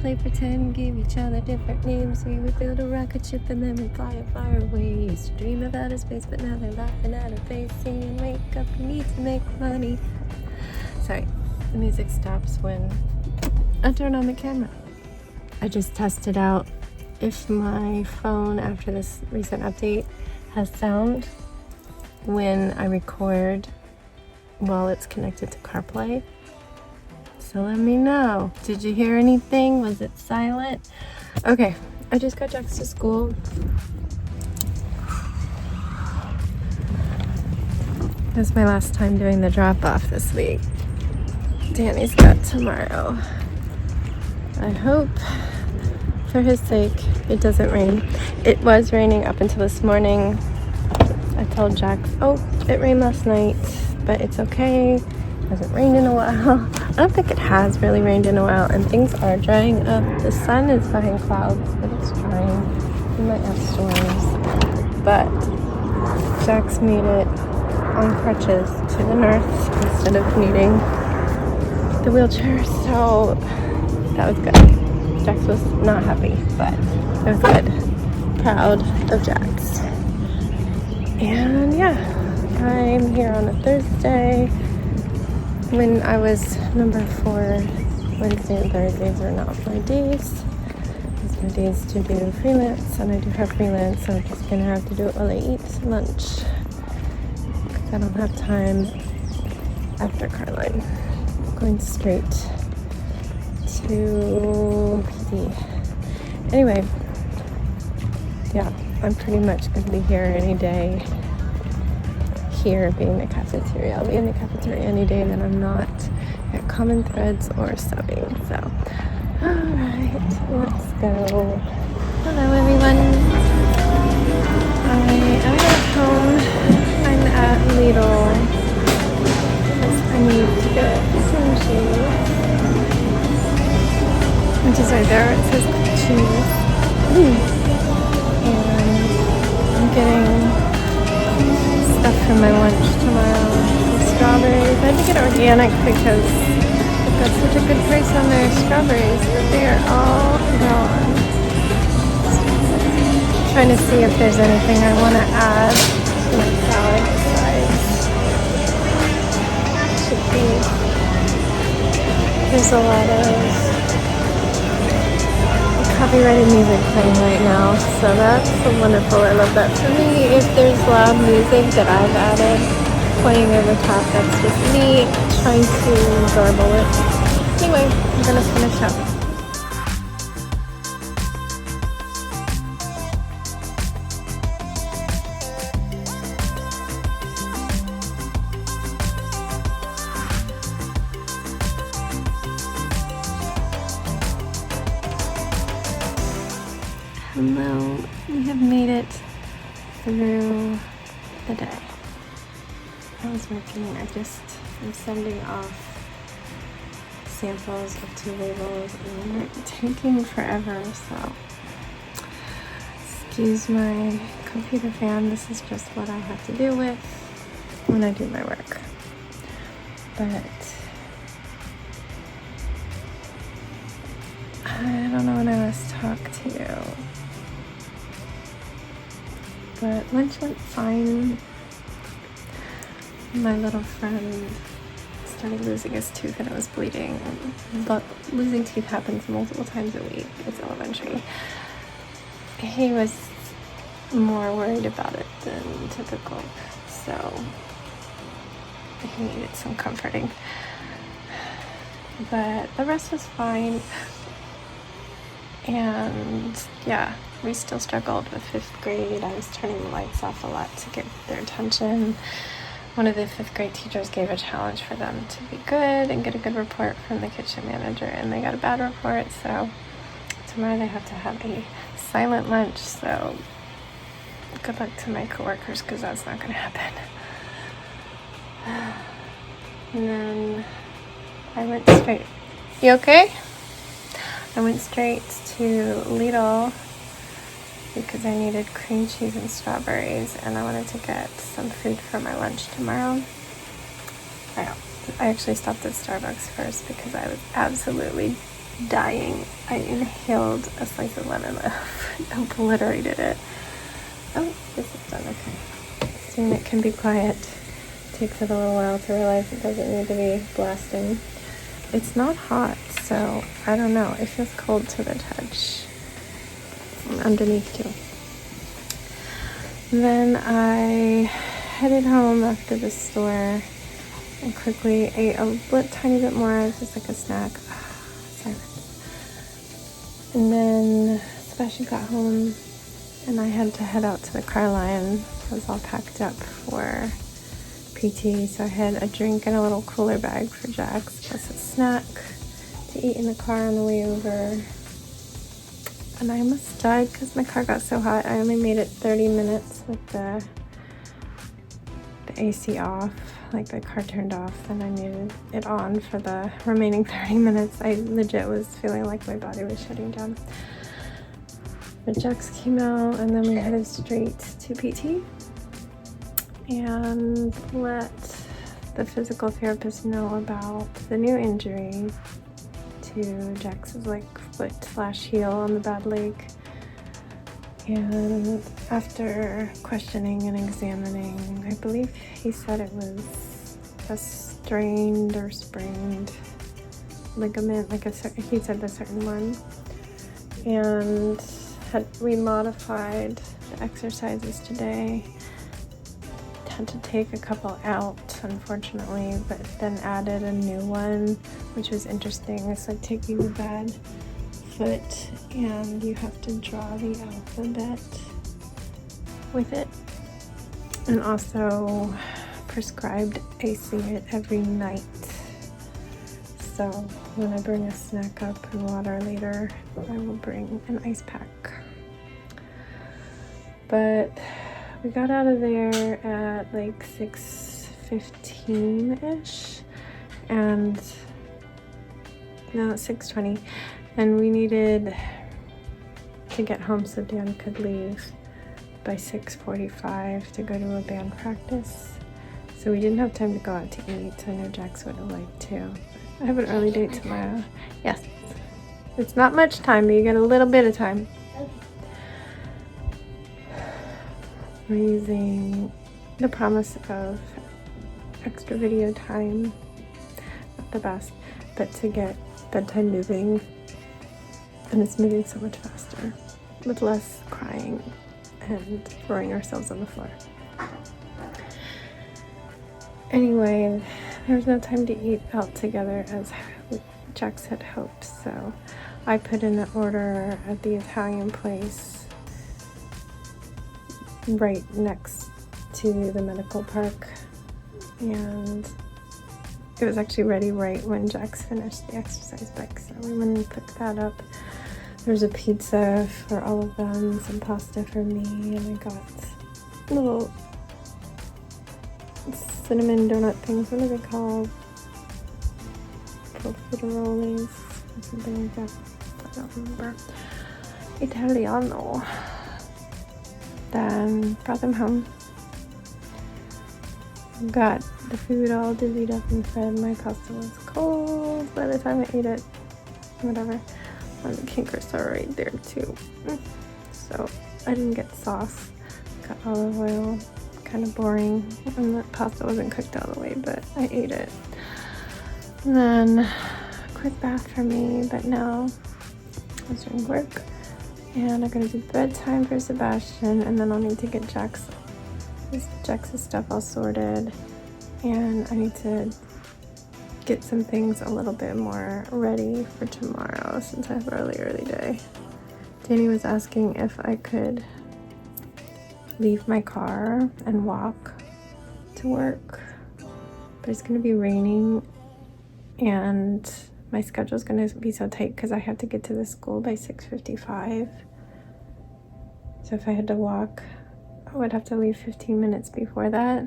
play pretend, give each other different names. We would build a rocket ship and then we'd fly it far away. Used to dream of outer space, but now they're laughing at our face, singing, wake up, you need to make money. Sorry, the music stops when I turn on the camera. I just tested out if my phone, after this recent update, has sound when I record while it's connected to CarPlay. So let me know. Did you hear anything? Was it silent? Okay, I just got Jax to school. This is my last time doing the drop-off this week. Danny's got tomorrow. I hope, for his sake, it doesn't rain. It was raining up until this morning. I told Jax, oh, it rained last night, but it's okay. It hasn't rained in a while. I don't think it has really rained in a while, and things are drying up. The sun is behind clouds, but it's drying. We might have storms. But Jax made it on crutches to the nurse instead of needing the wheelchair, so that was good. Jax was not happy, but it was good. Proud of Jax. And yeah, I'm here on a Thursday. When I was number 4, Wednesday and Thursdays are not my days. It's my days to do freelance, and I do have freelance, so I'm just gonna have to do it while I eat lunch. Because I don't have time after Caroline. I'm going straight to PD. Anyway, yeah, I'm pretty much going to be here any day. Here being the cafeteria. I'll be in the cafeteria any day that I'm not at Common Threads or subbing. So, alright, let's go. Hello everyone. I am at home. I'm at Lidl. I need to get some cheese. Which is right there. It says cheese. And I'm getting stuff for my lunch tomorrow. Strawberries. I had to get organic because they've got such a good price on their strawberries, but they are all gone. Trying to see if there's anything I want to add to my salad besides chickpeas. There's a lot of copyrighted music playing right now, so that's wonderful. I love that. For me, if there's loud music that I've added playing over top, that's just me trying to garble it. Anyway, I'm gonna finish up. Hello, we have made it through the day. I was working, I just am sending off samples of 2 labels and they're taking forever, so excuse my computer fan. This is just what I have to deal with when I do my work. But I don't know when I last talked to you. But lunch went fine. My little friend started losing his tooth and it was bleeding. But losing teeth happens multiple times a week. It's elementary. He was more worried about it than typical, so he needed some comforting. But the rest was fine. And yeah, we still struggled with 5th grade. I was turning the lights off a lot to get their attention. One of the 5th grade teachers gave a challenge for them to be good and get a good report from the kitchen manager, and they got a bad report, so tomorrow they have to have a silent lunch, so good luck to my coworkers because that's not going to happen. And then I went straight. You okay? I went straight to Lidl because I needed cream cheese and strawberries, and I wanted to get some food for my lunch tomorrow. I actually stopped at Starbucks first because I was absolutely dying. I inhaled a slice of lemon loaf. Obliterated it. Oh, this is done. Okay. Soon it can be quiet. Takes it a little while to realize it doesn't need to be blasting. It's not hot, so I don't know. It feels cold to the touch. Underneath too. Then I headed home after the store and quickly ate a tiny bit more, just like a snack. And then Sebastian got home and I had to head out to the car line. I was all packed up for PT, so I had a drink and a little cooler bag for Jax, plus a snack to eat in the car on the way over. And I almost died because my car got so hot. I only made it 30 minutes with the AC off, like the car turned off, and I needed it on for the remaining 30 minutes. I legit was feeling like my body was shutting down. But Jax came out and then we headed straight to PT and let the physical therapist know about the new injury to Jax's like foot/heel on the bad leg. And after questioning and examining, I believe he said it was a strained or sprained ligament, like he said the certain one. And we modified the exercises today. Had to take a couple out, unfortunately, but then added a new one, which was interesting. It's like taking a bad foot and you have to draw the alphabet with it, and also prescribed icing it every night. So when I bring a snack up and water later, I will bring an ice pack. But we got out of there at like 6:15-ish, and no, 6:20, and we needed to get home so Dan could leave by 6:45 to go to a band practice. So we didn't have time to go out to eat. I know Jax would have liked to. I have an early date tomorrow. Yes. It's not much time, but you get a little bit of time. We're using the promise of extra video time, not the best, but to get bedtime moving, and it's moving so much faster with less crying and throwing ourselves on the floor. Anyway, there was no time to eat out together as Jax had hoped, so I put in an order at the Italian place right next to the medical park, and it was actually ready right when Jax finished the exercise bike, so we went and picked that up. There's a pizza for all of them, some pasta for me, and I got little cinnamon donut things. What are they called? Profiteroles or something like that. I don't remember. Italiano. Then brought them home. Got the food all divvied up and fed. My pasta was cold by the time I ate it. Whatever. And the kinkers are right there too. So I didn't get sauce. Got olive oil. Kind of boring. And the pasta wasn't cooked all the way, but I ate it. And then a quick bath for me, but now I was doing work. And I'm gonna do bedtime for Sebastian, and then I'll need to get Jax's stuff all sorted, and I need to get some things a little bit more ready for tomorrow since I have an early day. Danny was asking if I could leave my car and walk to work, but it's gonna be raining and my schedule's gonna be so tight because I have to get to the school by 6:55. So if I had to walk, I would have to leave 15 minutes before that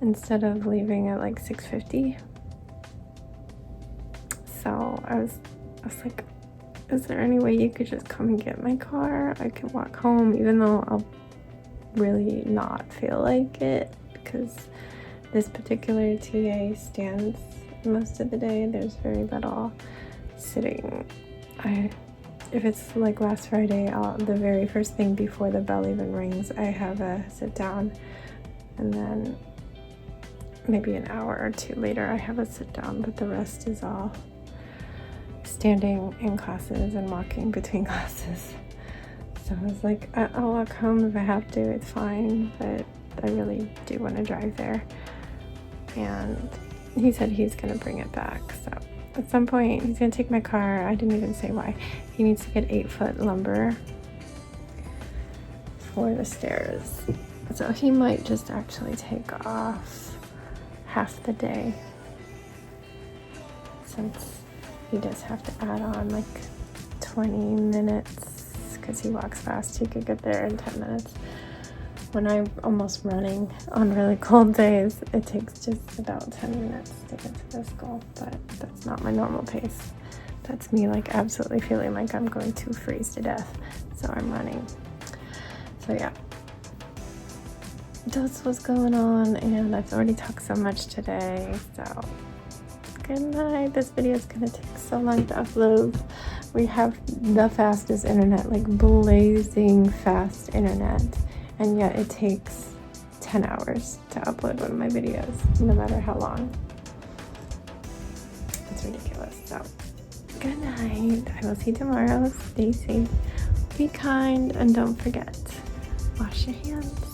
instead of leaving at like 6:50. So I was like, is there any way you could just come and get my car? I can walk home, even though I'll really not feel like it because this particular TA stands most of the day. There's very little sitting. If it's like last Friday, the very first thing before the bell even rings, I have a sit down, and then maybe an hour or two later I have a sit down, but the rest is all standing in classes and walking between classes. So I was like, I'll walk home if I have to, it's fine, but I really do want to drive there. And he said he's gonna bring it back, so at some point he's gonna take my car. I didn't even say why. He needs to get 8-foot lumber for the stairs, so he might just actually take off half the day, since he does have to add on like 20 minutes because he walks fast. He could get there in 10 minutes. When I'm almost running on really cold days, it takes just about 10 minutes to get to the school, but that's not my normal pace. That's me like absolutely feeling like I'm going to freeze to death, so I'm running. So yeah, that's what's going on, and I've already talked so much today, so good night. This video is gonna take so long to upload. We have the fastest internet, like blazing fast internet, and yet it takes 10 hours to upload one of my videos, no matter how long. It's ridiculous. So good night. I will see you tomorrow. Stay safe, be kind, and don't forget, wash your hands.